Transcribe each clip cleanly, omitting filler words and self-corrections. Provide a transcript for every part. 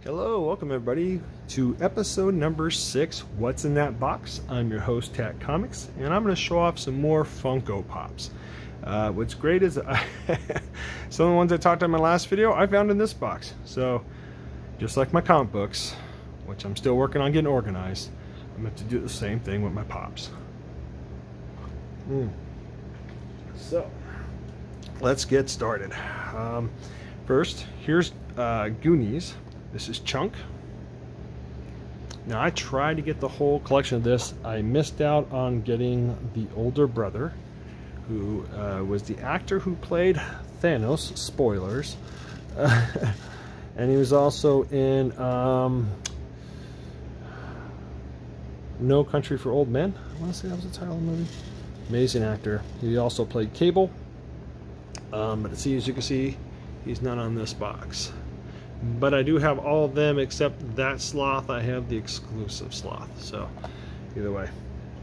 Hello, welcome everybody to episode number 6, What's in That Box? I'm your host, Tat Comics, and I'm going to show off some more Funko Pops. What's great is some of the ones I talked about in my last video, I found in this box. So, just like my comic books, which I'm still working on getting organized, I'm going to do the same thing with my Pops. So, let's get started. First, here's Goonies. This is Chunk. Now I tried to get the whole collection of this. I missed out on getting the older brother, who was the actor who played Thanos, spoilers. And he was also in No Country for Old Men. I want to say that was the title of the movie. Amazing actor. He also played Cable. But as you can see, he's not on this box. But I do have all of them except that sloth. I have the exclusive sloth. So either way,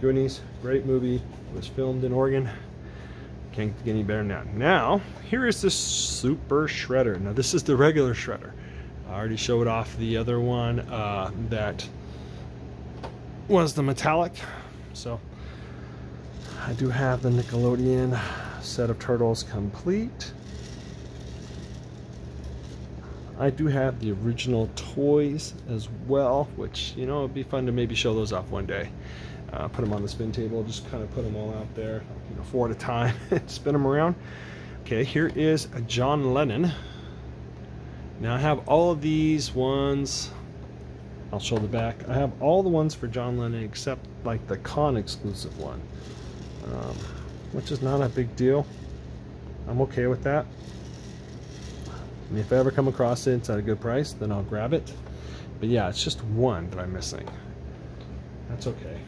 Goonies, great movie. It was filmed in Oregon. Can't get any better than that. Now here is the Super Shredder. Now this is the regular Shredder. I already showed off the other one that was the metallic. So I do have the Nickelodeon set of turtles complete. I do have the original toys as well, which, you know, it'd be fun to maybe show those off one day. Put them on the spin table, just kind of put them all out there, you know, 4 at a time, spin them around. Okay, here is a John Lennon. Now I have all of these ones. I'll show the back. I have all the ones for John Lennon except like the con exclusive one, which is not a big deal. I'm okay with that. I mean, if I ever come across it, it's at a good price, then I'll grab it. But yeah, it's just one that I'm missing. That's okay.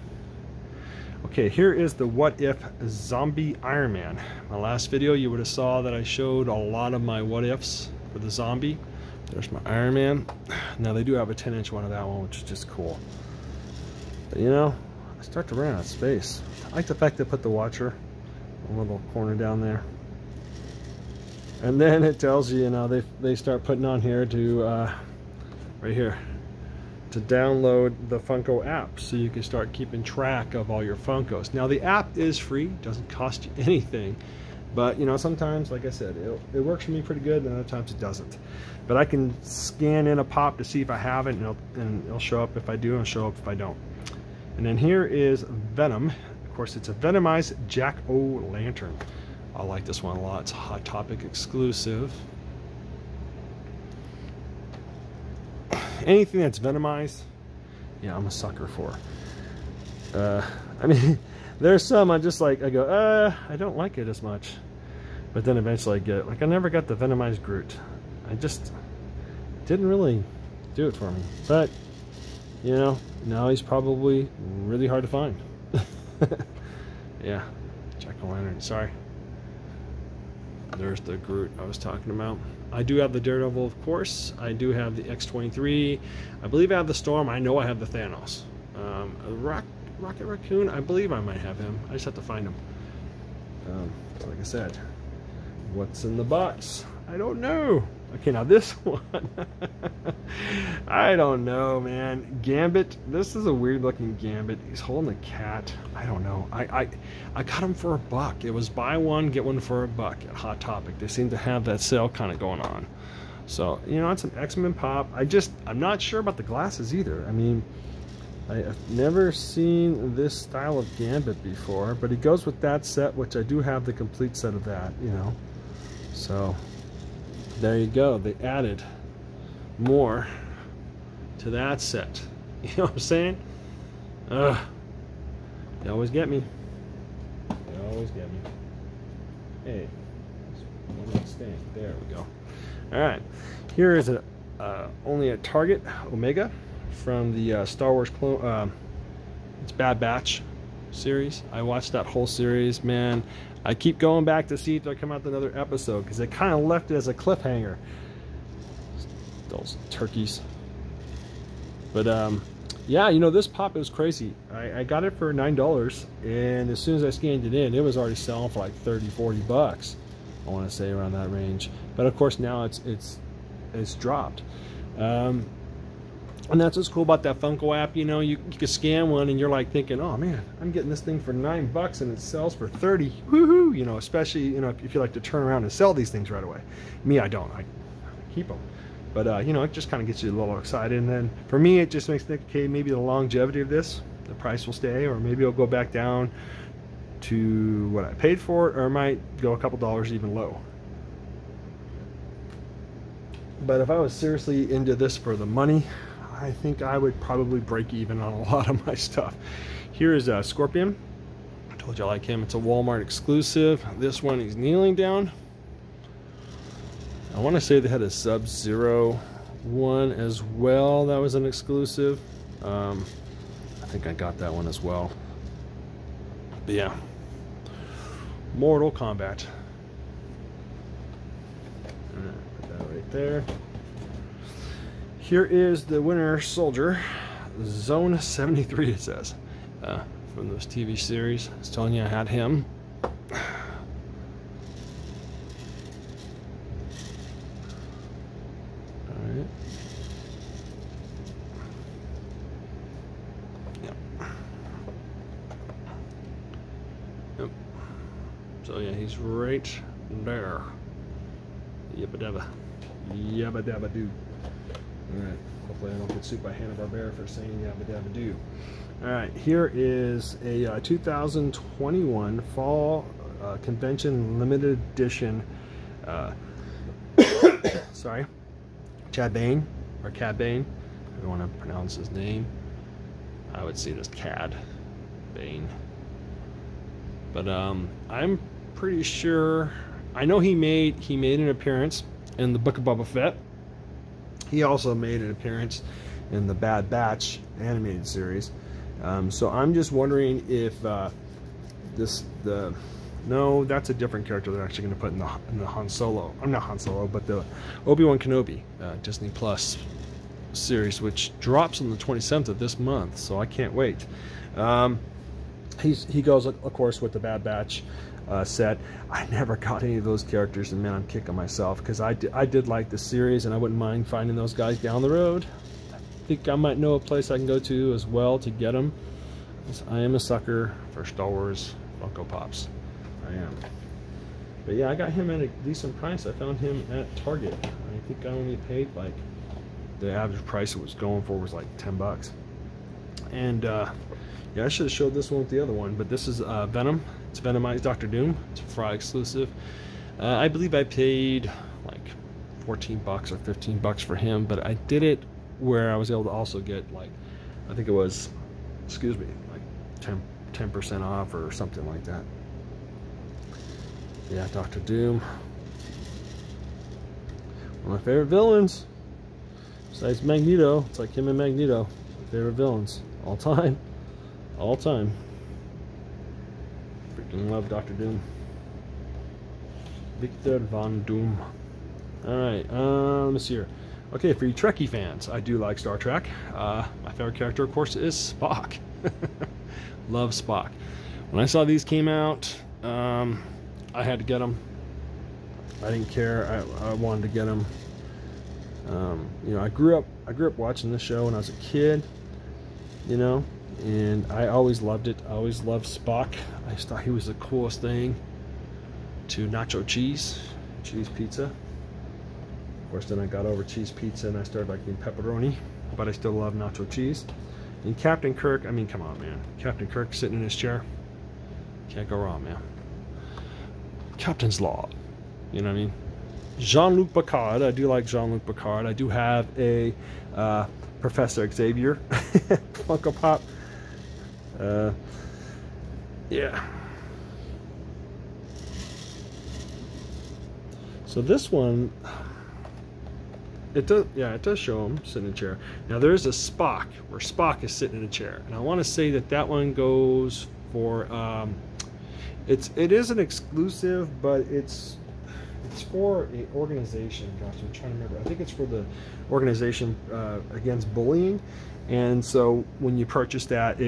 Okay, here is the What If Zombie Iron Man. My last video, you would have saw that I showed a lot of my what ifs for the zombie. There's my Iron Man. Now they do have a 10-inch one of that one, which is just cool. But you know, I start to run out of space. I like the fact they put the Watcher in a little corner down there. And then it tells you, you know, they start putting on here to, right here, to download the Funko app so you can start keeping track of all your Funkos. Now the app is free, doesn't cost you anything, but you know, sometimes, like I said, it works for me pretty good, and other times it doesn't. But I can scan in a pop to see if I have it, and it'll show up if I do, and show up if I don't. And then here is Venom. Of course, it's a Venomized Jack-O-Lantern. I like this one a lot. It's a Hot Topic exclusive. Anything that's Venomized, yeah, I'm a sucker for. I mean, there's some I just like, I go, I don't like it as much. But then eventually I get it. Like, I never got the Venomized Groot. I just didn't really do it for me. But, you know, now he's probably really hard to find. Yeah, Jack-O-Lantern, sorry. There's the Groot I was talking about. I do have the Daredevil, of course. I do have the X-23. I believe I have the Storm. I know I have the Thanos. Rocket Raccoon, I believe I might have him. I just have to find him. Like I said, what's in the box? I don't know. Okay, now this one. I don't know, man. Gambit. This is a weird looking Gambit. He's holding a cat. I don't know. I got him for $1. It was buy one, get one for $1 at Hot Topic. They seem to have that sale kind of going on. So, you know, it's an X-Men pop. I'm not sure about the glasses either. I mean, I've never seen this style of Gambit before, but he goes with that set, which I do have the complete set of that, you know. So there you go. They added more to that set. You know what I'm saying? They always get me. They always get me. Hey, one last thing. There we go. All right. Here is only a Target Omega from the Star Wars clone. It's Bad Batch series. I watched that whole series, man. I keep going back to see if they'll come out with another episode because they kind of left it as a cliffhanger. Those turkeys. But yeah, you know, this pop is crazy. I got it for $9, and as soon as I scanned it in, it was already selling for like 30-40 bucks. I want to say around that range. But of course now it's dropped. And that's what's cool about that Funko app. You know, you can scan one and you're like thinking, oh man, I'm getting this thing for $9 and it sells for 30. Woohoo! You know, especially, you know, if you like to turn around and sell these things right away. Me, I don't. I keep them. But, you know, it just kind of gets you a little excited. And then for me, it just makes me think, okay, maybe the longevity of this, the price will stay, or maybe it'll go back down to what I paid for it, or it might go a couple dollars even low. But if I was seriously into this for the money, I think I would probably break even on a lot of my stuff. Here is a Scorpion. I told you I like him. It's a Walmart exclusive. This one, he's kneeling down. I want to say they had a Sub-Zero one as well. That was an exclusive. I think I got that one as well. But yeah, Mortal Kombat. Put that right there. Here is the Winter Soldier, Zone 73 it says, from those TV series. I was telling you I had him. Alright. Yep. Yep. So yeah, he's right there. Yabba dabba. Yabba dabba doo. Alright, hopefully I don't get sued by Hanna-Barbera for saying yabba dabba doo. Alright, here is a 2021 Fall Convention Limited Edition, sorry, Chad Bane, or Cad Bane, if you want to pronounce his name. I would see this Cad Bane. But I'm pretty sure, I know he made an appearance in the Book of Boba Fett. He also made an appearance in the Bad Batch animated series. So I'm just wondering if no, that's a different character they're actually going to put in the Han Solo. I'm not Han Solo, but the Obi-Wan Kenobi Disney Plus series, which drops on the 27th of this month. So I can't wait. He goes, of course, with the Bad Batch set. I never got any of those characters, and man, I'm kicking myself because I did like the series, and I wouldn't mind finding those guys down the road. I think I might know a place I can go to as well to get them. I am a sucker for Star Wars Funko Pops. I am. But yeah, I got him at a decent price. I found him at Target. I think I only paid like, the average price it was going for was like $10. And yeah, I should have showed this one with the other one, but this is Venom. It's Venomized Dr. Doom. It's a Fry exclusive. I believe I paid like 14 bucks or 15 bucks for him, but I did it where I was able to also get like, I think it was, excuse me, like 10% off or something like that. Yeah, Dr. Doom. One of my favorite villains. Besides Magneto, it's like him and Magneto. My favorite villains. All time. All time. Freaking love Dr. Doom. Victor Von Doom. Alright, let me see here. Okay, for you Trekkie fans, I do like Star Trek. My favorite character, of course, is Spock. Love Spock. When I saw these came out, I had to get them. I didn't care. I wanted to get them. You know, I grew up watching this show when I was a kid. You know, and I always loved it. I always loved Spock. I just thought he was the coolest thing. To nacho cheese pizza. Of course, then I got over cheese pizza and I started liking pepperoni, but I still love nacho cheese. And Captain Kirk, I mean, come on, man. Captain Kirk sitting in his chair. Can't go wrong, man. Captain's Law. You know what I mean? Jean-Luc Picard. I do like Jean-Luc Picard. I do have a Professor Xavier Funko Pop. Yeah. So this one, it does show him sitting in a chair. Now there is a Spock where Spock is sitting in a chair, and I want to say that one goes for it is an exclusive, but it's It's for an organization. Gosh, I'm trying to remember. I think it's for the organization against bullying. And so when you purchase that,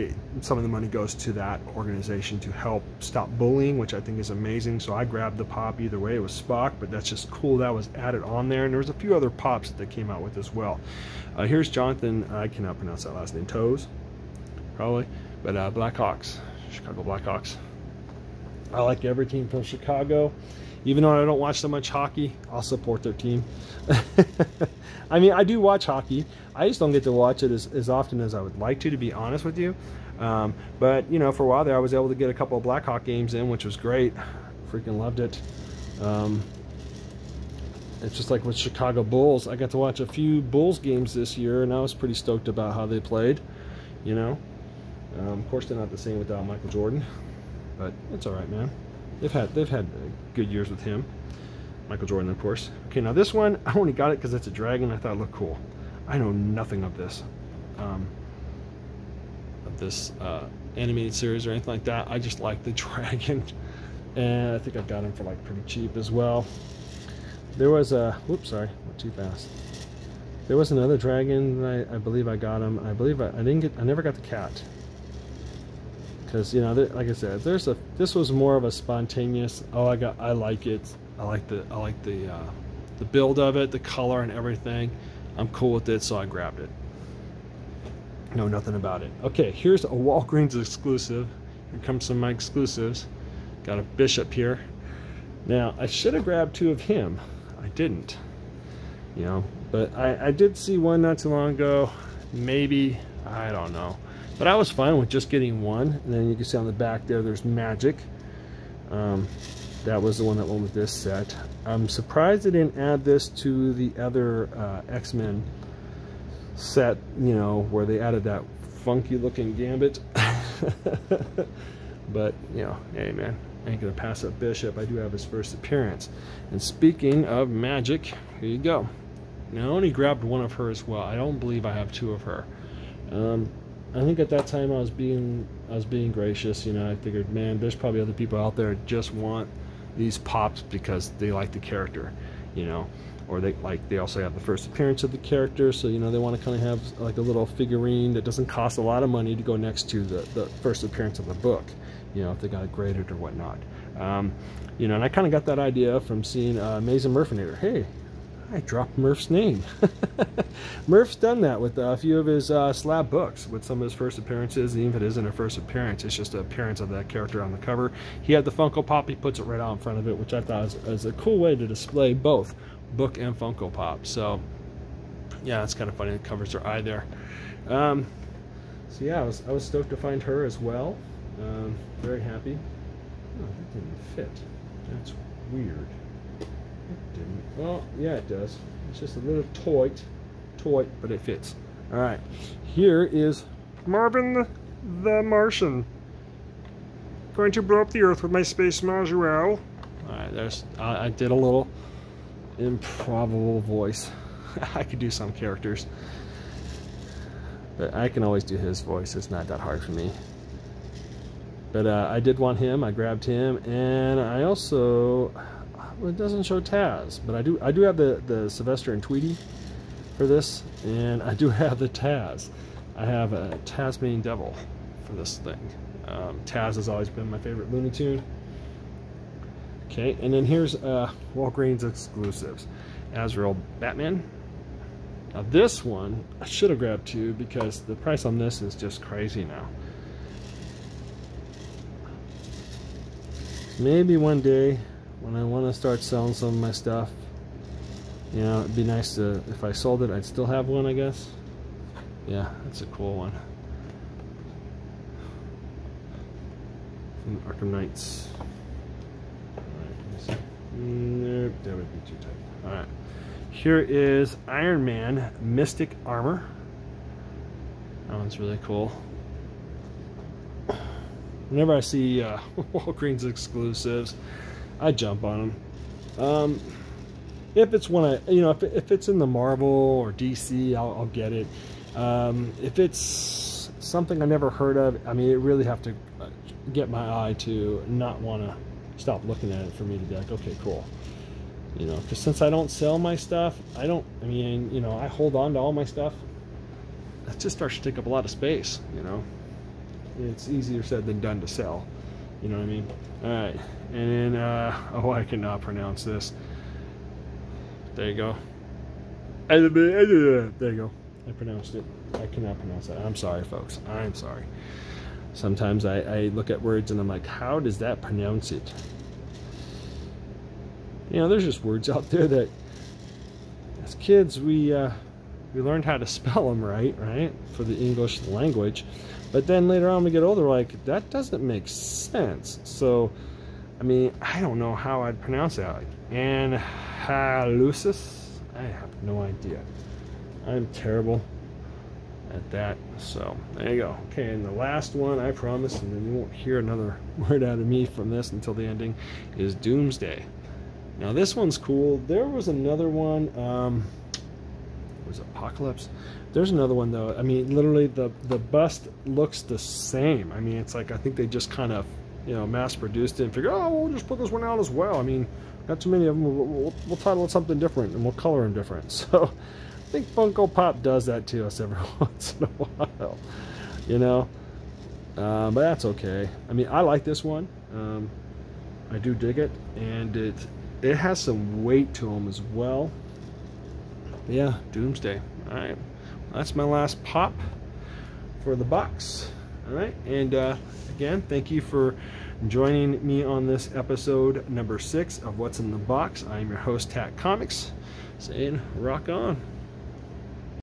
some of the money goes to that organization to help stop bullying, which I think is amazing. So I grabbed the pop either way. It was Spock, but that's just cool that was added on there. And there was a few other pops that they came out with as well. Here's Jonathan. I cannot pronounce that last name. Toes, probably. But Blackhawks, Chicago Blackhawks. I like every team from Chicago. Even though I don't watch so much hockey, I'll support their team. I mean, I do watch hockey. I just don't get to watch it as often as I would like to be honest with you. But, you know, for a while there, I was able to get a couple of Blackhawk games in, which was great. Freaking loved it. It's just like with Chicago Bulls. I got to watch a few Bulls games this year, and I was pretty stoked about how they played, you know. Of course, they're not the same without Michael Jordan, but it's all right, man. They've had good years with him. Michael Jordan, of course. Okay, now this one, I only got it because it's a dragon. I thought it looked cool. I know nothing of this animated series or anything like that. I just like the dragon, and I think I got him for like pretty cheap as well. There was a, whoops, sorry, went too fast. There was another dragon that I believe I got him. I believe I never got the cat. Because, you know, like I said, this was more of a spontaneous, oh, I like it. I like the build of it, the color and everything. I'm cool with it, so I grabbed it. Know nothing about it. Okay, here's a Walgreens exclusive. Here comes some of my exclusives. Got a Bishop here. Now, I should have grabbed two of him. I didn't. You know, but I did see one not too long ago. Maybe, I don't know. But I was fine with just getting one. And then you can see on the back there's Magic. That was the one that went with this set. I'm surprised they didn't add this to the other X-Men set, you know, where they added that funky looking Gambit. But, you know, hey man, I ain't gonna pass up Bishop. I do have his first appearance. And speaking of Magic, here you go. Now I only grabbed one of her as well. I don't believe I have two of her. I think at that time I was being gracious. You know, I figured, man, there's probably other people out there that just want these pops because they like the character, you know, or they also have the first appearance of the character, so you know they want to kind of have like a little figurine that doesn't cost a lot of money to go next to the first appearance of the book, you know, if they got it graded or whatnot. You know, and I kind of got that idea from seeing Amazing Murphinator. Hey, I dropped Murph's name. Murph's done that with a few of his slab books, with some of his first appearances. Even if it isn't a first appearance, it's just an appearance of that character on the cover. He had the Funko Pop, he puts it right out in front of it, which I thought was a cool way to display both book and Funko Pop. So yeah, it's kind of funny. The covers are eye there. So yeah, I was stoked to find her as well. Very happy. Oh, that didn't fit. That's weird. It didn't. Well, yeah, it does. It's just a little toy, but it fits. All right, here is Marvin the Martian. Going to blow up the Earth with my space Azrael. All right, there's. I did a little improbable voice. I could do some characters, but I can always do his voice. It's not that hard for me. But I did want him. I grabbed him, and I also. Well, it doesn't show Taz, but I do have the Sylvester and Tweety for this, and I do have the Taz. I have a Tasmanian Devil for this thing. Taz has always been my favorite Looney Tune. Okay, and then here's Walgreens exclusives. Azrael Batman. Now this one, I should have grabbed two because the price on this is just crazy now. Maybe one day, when I want to start selling some of my stuff, you know, it'd be nice to, if I sold it, I'd still have one, I guess. Yeah, that's a cool one. From Arkham Knights. Alright, let me see. Nope, that would be too tight. Alright. Here is Iron Man Mystic Armor. That one's really cool. Whenever I see Walgreens exclusives, I jump on them. If it's one if it's in the Marvel or DC, I'll get it. If it's something I never heard of, I mean, it really have to get my eye to not want to stop looking at it for me to be like, okay, cool. You know, because since I don't sell my stuff, I mean, you know, I hold on to all my stuff. That just starts to take up a lot of space, you know. It's easier said than done to sell. You know what I mean? All right. And then, oh, I cannot pronounce this. There you go. There you go. I pronounced it. I cannot pronounce that. I'm sorry, folks. I'm sorry. Sometimes I look at words and I'm like, how does that pronounce it? You know, there's just words out there that, as kids, we learned how to spell them right, for the English language. But then later on, we get older, like, that doesn't make sense. So, I mean, I don't know how I'd pronounce that. Like, anhalusis? I have no idea. I'm terrible at that. So, there you go. Okay, and the last one, I promise, and then you won't hear another word out of me from this until the ending, is Doomsday. Now, this one's cool. There was another one, was Apocalypse? There's another one, though. I mean, literally, the bust looks the same. I mean, it's like, I think they just kind of, you know, mass-produced it and figured, oh, we'll just put this one out as well. I mean, not too many of them. We'll title it something different, and we'll color them different. So, I think Funko Pop does that to us every once in a while, you know? But that's okay. I mean, I like this one. I do dig it, and it has some weight to them as well. But yeah, Doomsday. All right. That's my last pop for the box. All right, and again, thank you for joining me on this episode number 6 of What's in the Box. I'm your host, Tack Comics, saying rock on.